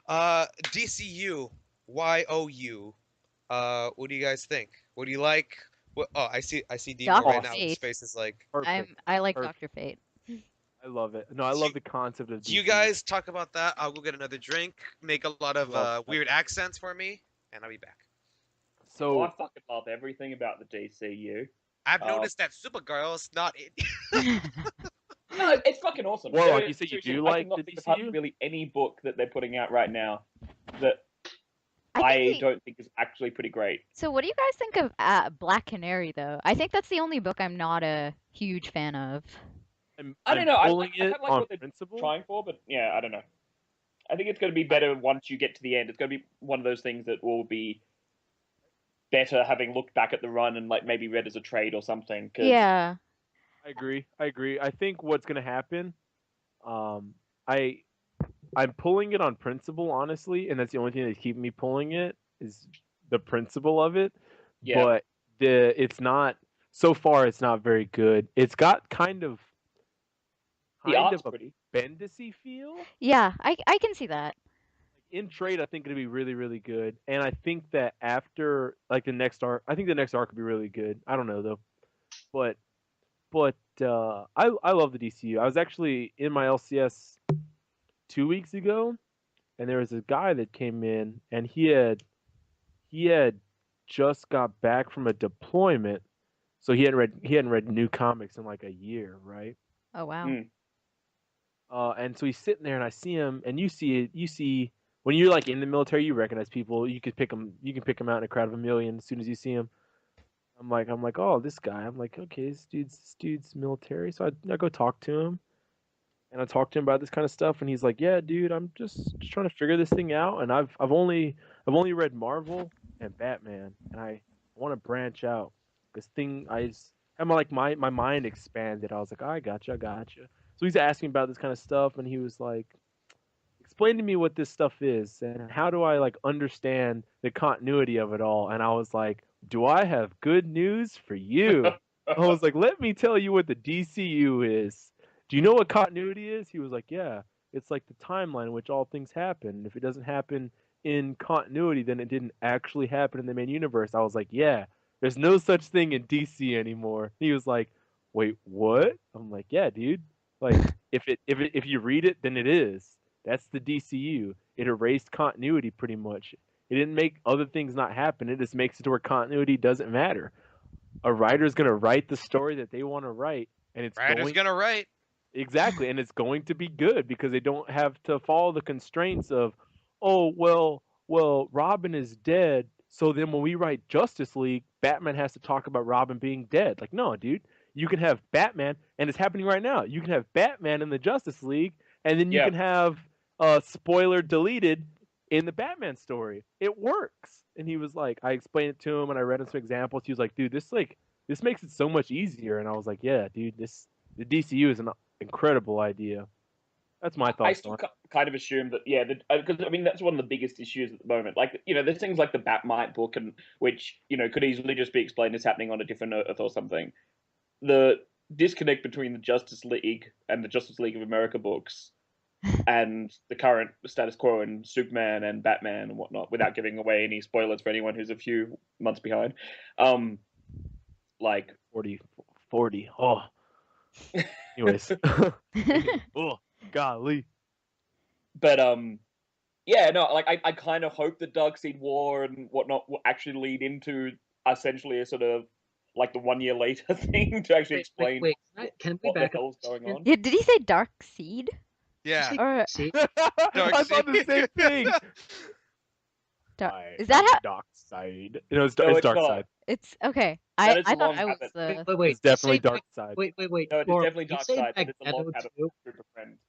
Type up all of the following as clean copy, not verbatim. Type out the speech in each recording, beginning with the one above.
DCU, YOU. What do you guys think? What do you like? What? Oh, I see Demo Doctor right now. Awesome. His Fate. face is like. Perfect. I like Perfect. Doctor Fate. I love it. No, I You, love the concept of you DCU. guys talk about that. I'll go get another drink. Make a lot of Love that. weird accents for me, and I'll be back. Well, I So, fucking love everything about the DCU. I've Um, noticed that Supergirl's not it. no, it's fucking awesome. Warlock, you say you Seriously, do I like the cannot think of DCU? really any book that they're putting out right now that I think I the, don't think is actually pretty great. so what do you guys think of Black Canary though? I think that's the only book I'm not a huge fan of. I don't I'm know. pulling I it kind of like on what they're principle. trying for, but yeah, I don't know. I think it's going to be I, better once you get to the end. It's going to be one of those things that will be better having looked back at the run and like maybe read as a trade or something. Because Yeah. I agree. I agree. I think what's gonna happen, I I'm pulling it on principle, honestly, and that's the only thing that's keeping me pulling it is the principle of it. yeah, But it's not so far. It's not very good. It's got the kind of art's a pretty. Bendisy feel. Yeah, I can see that. In trade, I think it'll be really, really good. And I think that after like the next arc, I think the next arc will be really good. I don't know though, but I love the DCU. I was actually in my LCS 2 weeks ago, and there was a guy that came in, and he had just got back from a deployment, so he hadn't read new comics in like a year, right? Oh wow. Mm. And so he's sitting there, and I see him, and you see when you're like in the military, you recognize people. You can pick them out in a crowd of a million as soon as you see them. I'm like, oh, this guy. I'm like, okay, this dude's military. So I go talk to him, and I talk to him about this kind of stuff, and he's like, yeah, dude, I'm just trying to figure this thing out, and I've only read Marvel and Batman, and I want to branch out. This thing I just had my mind expanded. I was like, I gotcha. So he's asking about this kind of stuff, and he was like, explain to me what this stuff is and how do I like understand the continuity of it all. And I was like, do I have good news for you? I was like, let me tell you what the DCU is. Do you know what continuity is? He was like, yeah, it's like the timeline in which all things happen. And if it doesn't happen in continuity, then it didn't actually happen in the main universe. I was like, yeah, there's no such thing in DC anymore. He was like, wait, what? I'm like, yeah, dude. Like, if you read it, then it is. That's the DCU. It erased continuity pretty much. It didn't make other things not happen. It just makes it to where continuity doesn't matter. A writer's gonna write the story that they want to write, and it's Writer's going gonna write. exactly, and it's going to be good because they don't have to follow the constraints of, oh well, Robin is dead. So then when we write Justice League, Batman has to talk about Robin being dead. Like, no, dude, you can have Batman, and it's happening right now. You can have Batman in the Justice League, and then you Yeah, can have spoiler deleted in the Batman story. It works. And he was like, I explained it to him, and I read him some examples. He was like, dude, this makes it so much easier. And I was like, yeah, dude, the DCU is an incredible idea. That's my I thoughts still on it. kind of assume that yeah, because I mean that's one of the biggest issues at the moment. Like there's things like the Batmite book, and which could easily just be explained as happening on a different Earth or something. The disconnect between the Justice League and the Justice League of America books and the current status quo in Superman and Batman and whatnot, without giving away any spoilers for anyone who's a few months behind. Like 40, 40. Oh, anyways. Oh, golly. but yeah, no, like I kind of hope the Darkseid War and whatnot will actually lead into essentially a sort of like the 1 year later thing to actually explain Wait. Can we what the back up? hell's going on. Yeah, did he say Dark Seed? Yeah. Or See, I thought the same thing. is that how Dark Side? No, it's No, it's Dark not. Side. it's okay. That I is a I thought long I was habit. wait. It's definitely Did you say Dark Side. Wait. No, it's Or definitely did you Dark say Side, but it's a long Magneto habit too? with a group of friends.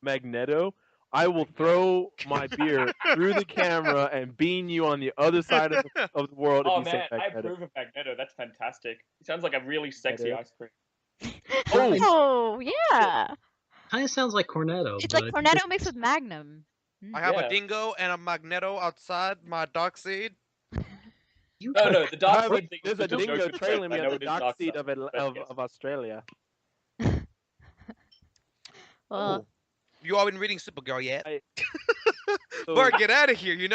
Magneto, I will throw my beer through the camera and beam you on the other side of the world if Oh you say man, I Magneto. approve of Magneto. That's fantastic. It sounds like a really sexy Magneto. ice cream. Oh, Oh yeah. Kind of sounds like Cornetto. It's like but Cornetto mixed with Magnum. I have a Yeah. dingo and a magneto outside my dark seed. You No, the I have Darkseid thing was there's a just a dingo joke at trailing first. me I on know the it is dark Dark seed Side, of but yes. Australia. Well, Oh, You all been reading Supergirl yet? I- so- Bart, get out of here. You know.